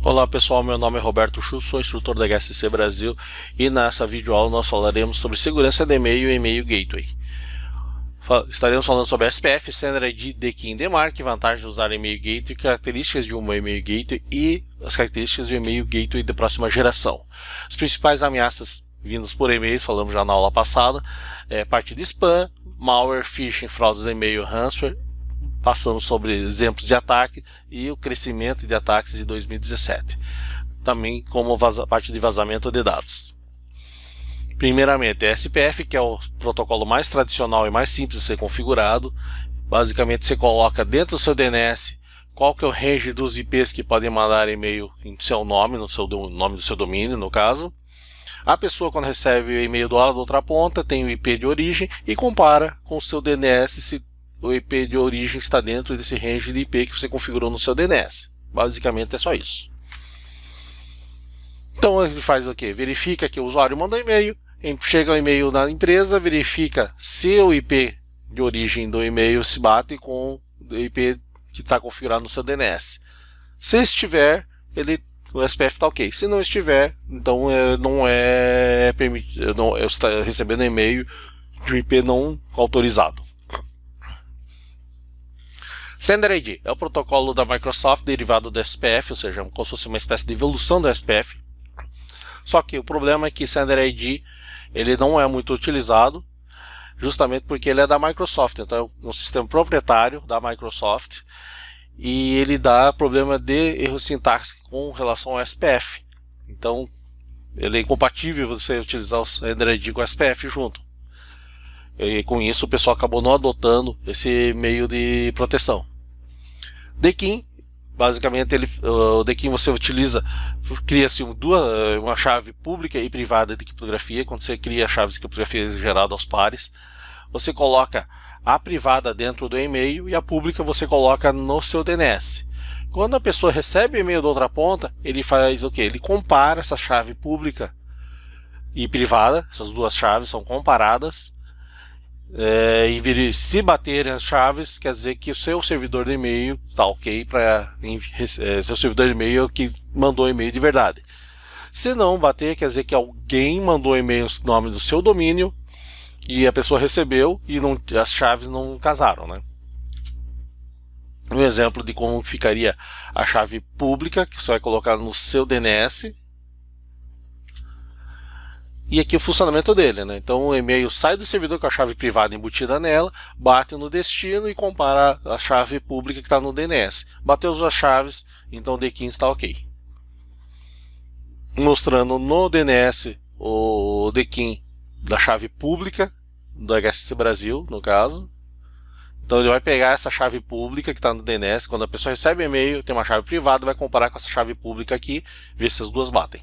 Olá pessoal, meu nome é Roberto Chu, sou instrutor da HSC Brasil e nessa videoaula nós falaremos sobre segurança de e-mail e e-mail gateway. Estaremos falando sobre SPF, Sender ID, DKIM e DMARC, vantagens de usar e-mail gateway, características de um e-mail gateway e as características do e-mail gateway de próxima geração. As principais ameaças vindas por e-mail, falamos já na aula passada, parte de spam, malware, phishing, fraudes de e-mail, ransomware. Passamos sobre exemplos de ataque e o crescimento de ataques de 2017, também como parte de vazamento de dados. Primeiramente, SPF, que é o protocolo mais tradicional e mais simples de ser configurado. Basicamente, você coloca dentro do seu DNS qual que é o range dos IPs que podem mandar e-mail em seu nome, no seu nome do seu domínio, no caso. A pessoa, quando recebe o e-mail do lado da outra ponta, tem o IP de origem e compara com o seu DNS se o IP de origem está dentro desse range de IP que você configurou no seu DNS. Basicamente é só isso. Então ele faz o que? Verifica que o usuário mandou e-mail, chega o e-mail na empresa, verifica se o IP de origem do e-mail se bate com o IP que está configurado no seu DNS. Se estiver, o SPF está ok. Se não estiver, então não é permitido, você está recebendo e-mail de um IP não autorizado. Sender ID é o protocolo da Microsoft derivado do SPF, ou seja, como se fosse uma espécie de evolução do SPF. Só que o problema é que Sender ID ele não é muito utilizado, justamente porque ele é da Microsoft, então é um sistema proprietário da Microsoft e ele dá problema de erro sintático com relação ao SPF. Então ele é incompatível você utilizar o Sender ID com o SPF junto. E com isso o pessoal acabou não adotando esse meio de proteção. DKIM, basicamente o DKIM você utiliza, cria-se uma chave pública e privada de criptografia. Quando você cria chaves de criptografia gerada aos pares, você coloca a privada dentro do e-mail e a pública você coloca no seu DNS. Quando a pessoa recebe o e-mail da outra ponta, ele faz o que? Ele compara essa chave pública e privada, essas duas chaves são comparadas. E se baterem as chaves, quer dizer que o seu servidor de e-mail está ok para seu servidor de e-mail que mandou e-mail de verdade. Se não bater, quer dizer que alguém mandou e-mail no nome do seu domínio e a pessoa recebeu e as chaves não casaram, né? Um exemplo de como ficaria a chave pública que você vai colocar no seu DNS. E aqui o funcionamento dele, né? Então o e-mail sai do servidor com a chave privada embutida nela, bate no destino e compara a chave pública que está no DNS. Bateu as duas chaves, então o DKIM está ok. Mostrando no DNS o DKIM da chave pública do HSC Brasil, no caso. Então ele vai pegar essa chave pública que está no DNS, quando a pessoa recebe o e-mail, tem uma chave privada, vai comparar com essa chave pública aqui, ver se as duas batem.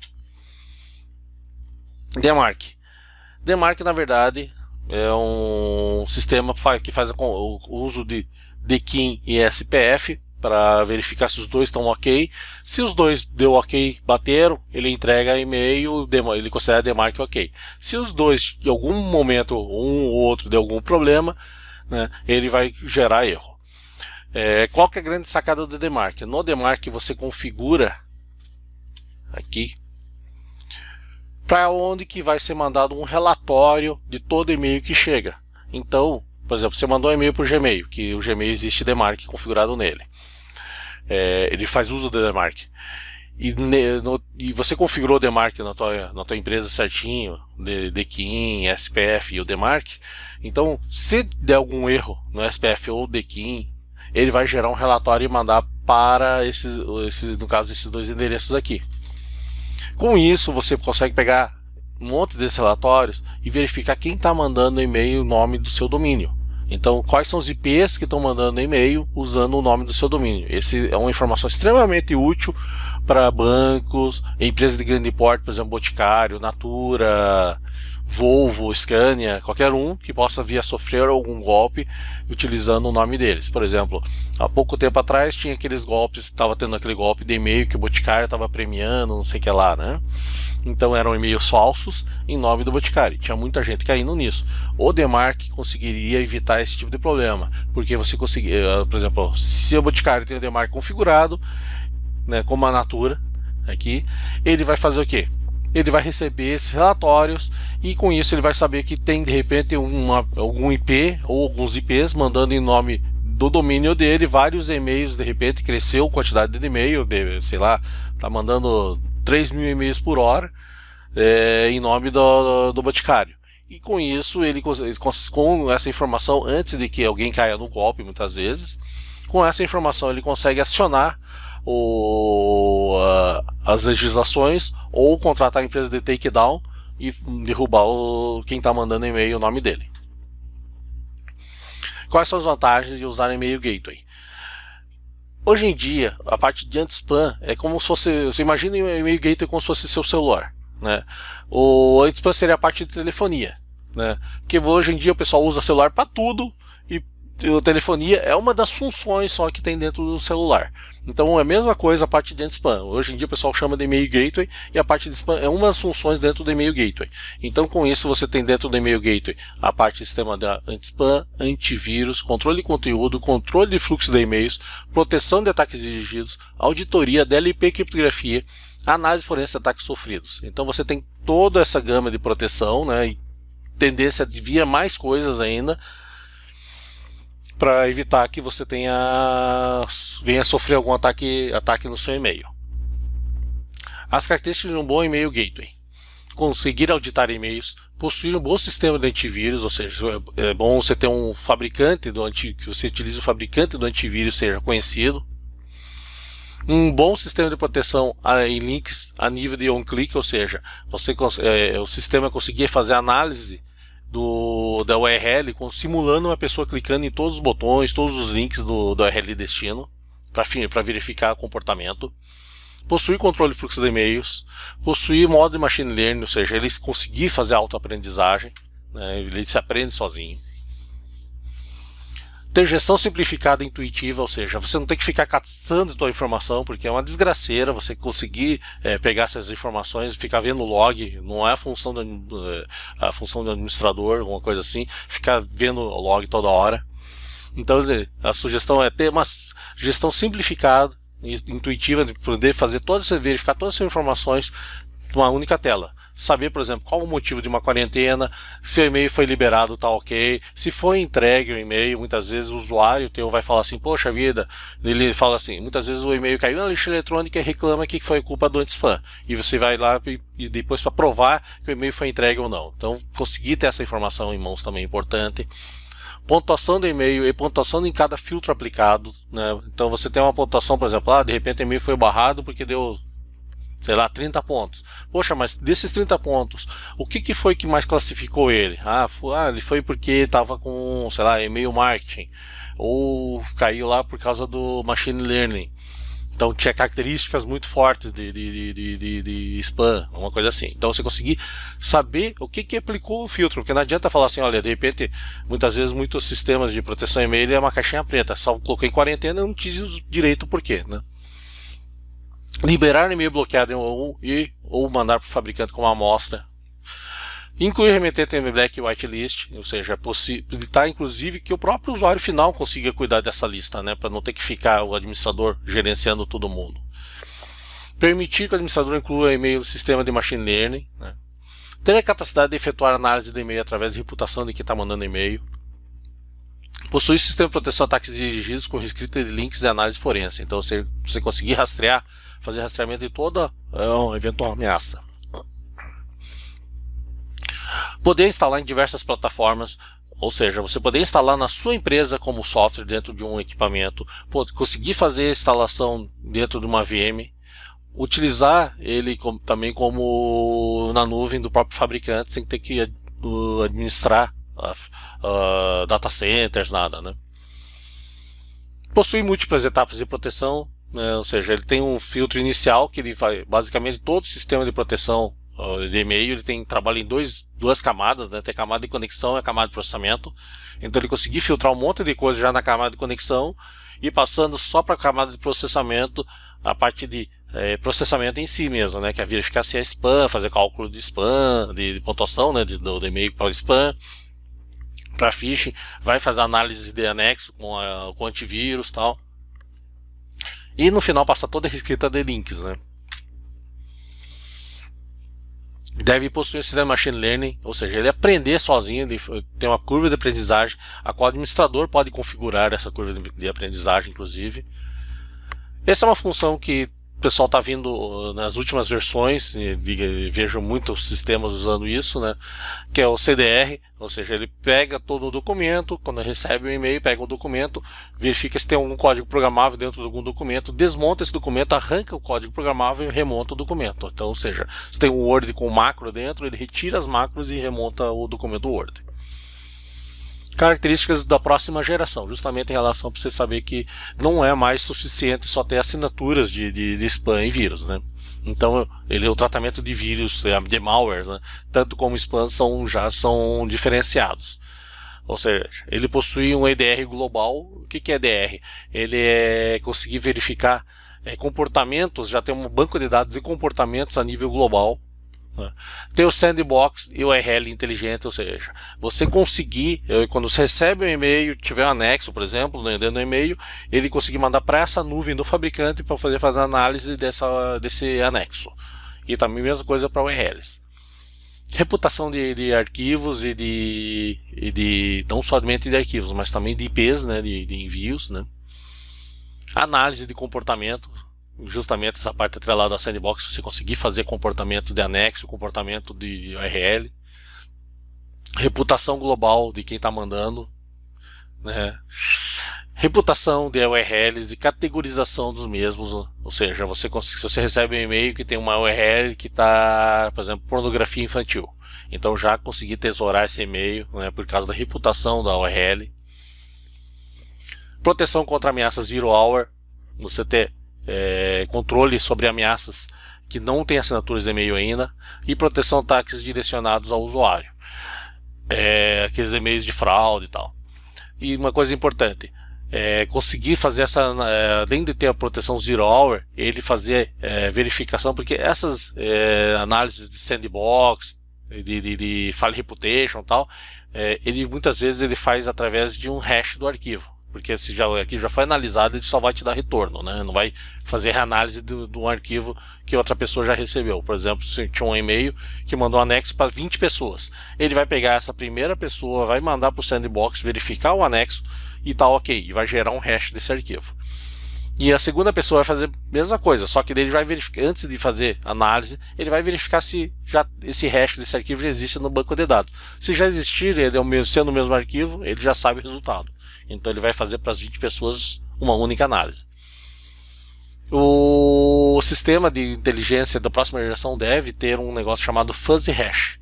DMARC. DMARC, na verdade, é um sistema que faz o uso de DKIM e SPF para verificar se os dois estão ok. Se os dois deu ok, bateram, ele entrega e-mail, ele considera DMARC ok. Se os dois, em algum momento, um ou outro deu algum problema, né, ele vai gerar erro. Qual que é a grande sacada do DMARC? No DMARC você configura aqui para onde que vai ser mandado um relatório de todo e-mail que chega. Então, por exemplo, você mandou um e-mail para o Gmail, que o Gmail existe DMARC configurado nele. Ele faz uso do DMARC. E você configurou o DMARC na tua empresa certinho, DKIM, SPF e o DMARC. Então, se der algum erro no SPF ou DKIM, ele vai gerar um relatório e mandar para no caso, esses dois endereços aqui. Com isso, você consegue pegar um monte desses relatórios e verificar quem está mandando e-mail, o nome do seu domínio. Então, quais são os IPs que estão mandando e-mail usando o nome do seu domínio. Essa é uma informação extremamente útil para bancos, empresas de grande porte, por exemplo, Boticário, Natura, Volvo, Scania, qualquer um que possa vir a sofrer algum golpe utilizando o nome deles. Por exemplo, há pouco tempo atrás tinha aqueles golpes, estava tendo aquele golpe de e-mail que o Boticário estava premiando, não sei o que lá, né? Então eram e-mails falsos em nome do Boticário. Tinha muita gente caindo nisso. O Demark conseguiria evitar esse tipo de problema, porque você conseguia, por exemplo, se o Boticário tem o Demark configurado, né, como a Natura aqui, ele vai fazer o quê? Ele vai receber esses relatórios e com isso ele vai saber que tem de repente algum IP ou alguns IPs mandando em nome do domínio dele vários e-mails, de repente cresceu a quantidade de e-mail, sei lá, tá mandando 3.000 e-mails por hora em nome do Boticário. E com isso, com essa informação, antes de que alguém caia no golpe, muitas vezes, com essa informação ele consegue acionar as legislações ou contratar a empresa de takedown e derrubar quem está mandando e-mail, o nome dele. Quais são as vantagens de usar e-mail gateway? Hoje em dia, a parte de anti-spam é como se fosse, você imagina o e-mail gateway como se fosse seu celular, né? O anti-spam seria a parte de telefonia, né? Porque hoje em dia o pessoal usa celular para tudo e a telefonia é uma das funções só que tem dentro do celular. Então é a mesma coisa a parte de anti-spam. Hoje em dia o pessoal chama de e-mail gateway e a parte de spam é uma das funções dentro do e-mail gateway. Então com isso você tem dentro do e-mail gateway a parte de sistema da anti-spam, antivírus, controle de conteúdo, controle de fluxo de e-mails, proteção de ataques dirigidos, auditoria, DLP, criptografia, análise forense de ataques sofridos. Então você tem toda essa gama de proteção, né, e tendência de vir mais coisas ainda, para evitar que você venha sofrer algum ataque no seu e-mail. As características de um bom e-mail gateway: conseguir auditar e-mails, possuir um bom sistema de antivírus, ou seja, é bom você ter um fabricante que você utilize o fabricante do antivírus seja conhecido, um bom sistema de proteção em links a nível de on-click, ou seja, o sistema conseguir fazer análise da URL, simulando uma pessoa clicando em todos os botões, todos os links do URL destino, para verificar o comportamento. Possuir controle de fluxo de e-mails, possuir modo de machine learning, ou seja, ele conseguir fazer autoaprendizagem, né, ele se aprende sozinho. Ter gestão simplificada e intuitiva, ou seja, você não tem que ficar caçando a tua informação, porque é uma desgraceira você conseguir pegar essas informações e ficar vendo o log, não é a função do administrador, alguma coisa assim, ficar vendo o log toda hora. Então a sugestão é ter uma gestão simplificada e intuitiva, de poder verificar todas essas informações numa única tela. Saber, por exemplo, qual o motivo de uma quarentena, se o e-mail foi liberado, tá ok, se foi entregue o e-mail. Muitas vezes o usuário teu vai falar assim, poxa vida, ele fala assim, muitas vezes o e-mail caiu na lista eletrônica e reclama que foi culpa do anti-spam, e você vai lá e depois para provar que o e-mail foi entregue ou não. Então conseguir ter essa informação em mãos também é importante. Pontuação do e-mail e pontuação em cada filtro aplicado, né? Então você tem uma pontuação, por exemplo, de repente o e-mail foi barrado porque deu, sei lá, 30 pontos. Poxa, mas desses 30 pontos, o que foi que mais classificou ele? Ele foi porque estava com, sei lá, e-mail marketing, ou caiu lá por causa do machine learning. Então tinha características muito fortes de spam, uma coisa assim. Então você conseguir saber o que aplicou o filtro, porque não adianta falar assim, olha, de repente, muitas vezes muitos sistemas de proteção e-mail é uma caixinha preta, só coloquei em quarentena e não diz direito o porquê, né? Liberar e-mail bloqueado ou mandar para o fabricante como amostra. Incluir remetente em black e whitelist, ou seja, possibilitar inclusive que o próprio usuário final consiga cuidar dessa lista, né, para não ter que ficar o administrador gerenciando todo mundo. Permitir que o administrador inclua e-mail no sistema de machine learning, né. Ter a capacidade de efetuar análise de e-mail através de reputação de quem está mandando e-mail. Possuir sistema de proteção a ataques dirigidos com reescrita de links e análise forense. Então você conseguir fazer rastreamento de toda eventual ameaça. Poder instalar em diversas plataformas, ou seja, você poder instalar na sua empresa como software dentro de um equipamento, conseguir fazer a instalação dentro de uma VM, utilizar ele também como na nuvem do próprio fabricante, sem ter que administrar data centers, nada, né? Possui múltiplas etapas de proteção, né? Ou seja, ele tem um filtro inicial que ele vai, basicamente todo o sistema de proteção de e-mail, ele trabalha em duas camadas, né? Tem a camada de conexão e a camada de processamento. Então ele conseguiu filtrar um monte de coisa já na camada de conexão e passando só para a camada de processamento, a parte de processamento em si mesmo, né? Que é verificar se é spam, fazer cálculo de spam, de pontuação, né? Do e-mail para spam, para phishing, vai fazer análise de anexo com antivírus e tal. E no final passa toda a escrita de links, né? Deve possuir um sistema de machine learning, ou seja, ele aprender sozinho, ele tem uma curva de aprendizagem, a qual o administrador pode configurar essa curva de aprendizagem, inclusive. Essa é uma função que o pessoal está vindo nas últimas versões, e vejo muitos sistemas usando isso, né? Que é o CDR, ou seja, ele pega todo o documento, quando recebe o e-mail, pega o documento, verifica se tem algum código programável dentro de algum documento, desmonta esse documento, arranca o código programável e remonta o documento. Então, ou seja, se tem um Word com macro dentro, ele retira as macros e remonta o documento Word. Características da próxima geração, justamente em relação para você saber que não é mais suficiente só ter assinaturas de spam e vírus, né? Então o tratamento de vírus, de malwares, né, tanto como spam já são diferenciados. Ou seja, ele possui um EDR global. O que é EDR? Ele é conseguir verificar comportamentos, já tem um banco de dados de comportamentos a nível global. Tem o sandbox e o URL inteligente, ou seja, você conseguir, quando você recebe um e-mail, tiver um anexo, por exemplo, dentro do e-mail, ele conseguir mandar para essa nuvem do fabricante para fazer análise desse anexo. E também a mesma coisa para URLs. Reputação de arquivos e não somente de arquivos, mas também de IPs, né, de envios, né. Análise de comportamento. Justamente essa parte atrelada à sandbox, você conseguir fazer comportamento de anexo, comportamento de URL, reputação global de quem está mandando, né? Reputação de URLs e categorização dos mesmos, ou seja, se você recebe um e-mail que tem uma URL que está, por exemplo, pornografia infantil, então já conseguir tesourar esse e-mail, né, por causa da reputação da URL. Proteção contra ameaças zero hour, você ter controle sobre ameaças que não tem assinaturas de e-mail ainda, e proteção de ataques direcionados ao usuário, aqueles e-mails de fraude e tal. E uma coisa importante, conseguir fazer além de ter a proteção zero hour, ele fazer verificação, porque essas análises de sandbox, de file reputation e tal, ele muitas vezes ele faz através de um hash do arquivo. Porque se o arquivo já foi analisado, ele só vai te dar retorno, né? Não vai fazer reanálise do arquivo que outra pessoa já recebeu. Por exemplo, se tinha um e-mail que mandou um anexo para 20 pessoas. Ele vai pegar essa primeira pessoa, vai mandar para o sandbox, verificar o anexo e tá ok. E vai gerar um hash desse arquivo. E a segunda pessoa vai fazer a mesma coisa, só que ele vai verificar, antes de fazer análise, ele vai verificar se já esse hash desse arquivo já existe no banco de dados. Se já existir, ele sendo o mesmo arquivo, ele já sabe o resultado. Então ele vai fazer para as 20 pessoas uma única análise. O sistema de inteligência da próxima geração deve ter um negócio chamado fuzzy hash,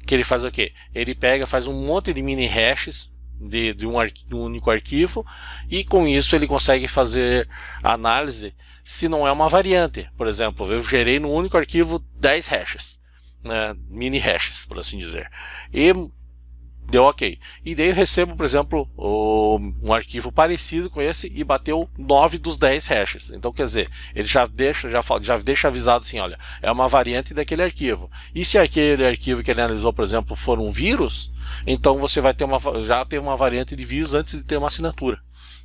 que ele faz o quê? Ele faz um monte de mini hashes de um único arquivo, e com isso ele consegue fazer análise se não é uma variante. Por exemplo, eu gerei no único arquivo 10 hashes, né, mini hashes, por assim dizer, e deu ok. E daí eu recebo, por exemplo, um arquivo parecido com esse e bateu 9 dos 10 hashes. Então quer dizer, ele já deixa avisado assim, olha, é uma variante daquele arquivo. E se aquele arquivo que ele analisou, por exemplo, for um vírus, então você vai ter já tem uma variante de vírus antes de ter uma assinatura.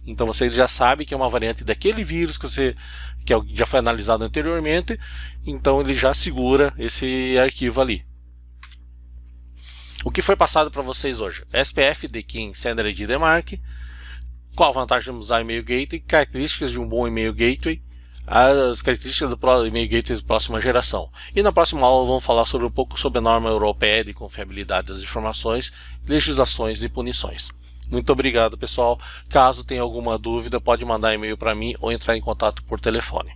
Então você já sabe que é uma variante daquele vírus que já foi analisado anteriormente, então ele já segura esse arquivo ali. O que foi passado para vocês hoje? SPF, DKIM, SendID, DMARC. Qual a vantagem de usar e-mail gateway? Características de um bom e-mail gateway. As características do e-mail gateway de próxima geração. E na próxima aula vamos falar um pouco sobre a norma europeia de confiabilidade das informações, legislações e punições. Muito obrigado, pessoal. Caso tenha alguma dúvida, pode mandar e-mail para mim ou entrar em contato por telefone.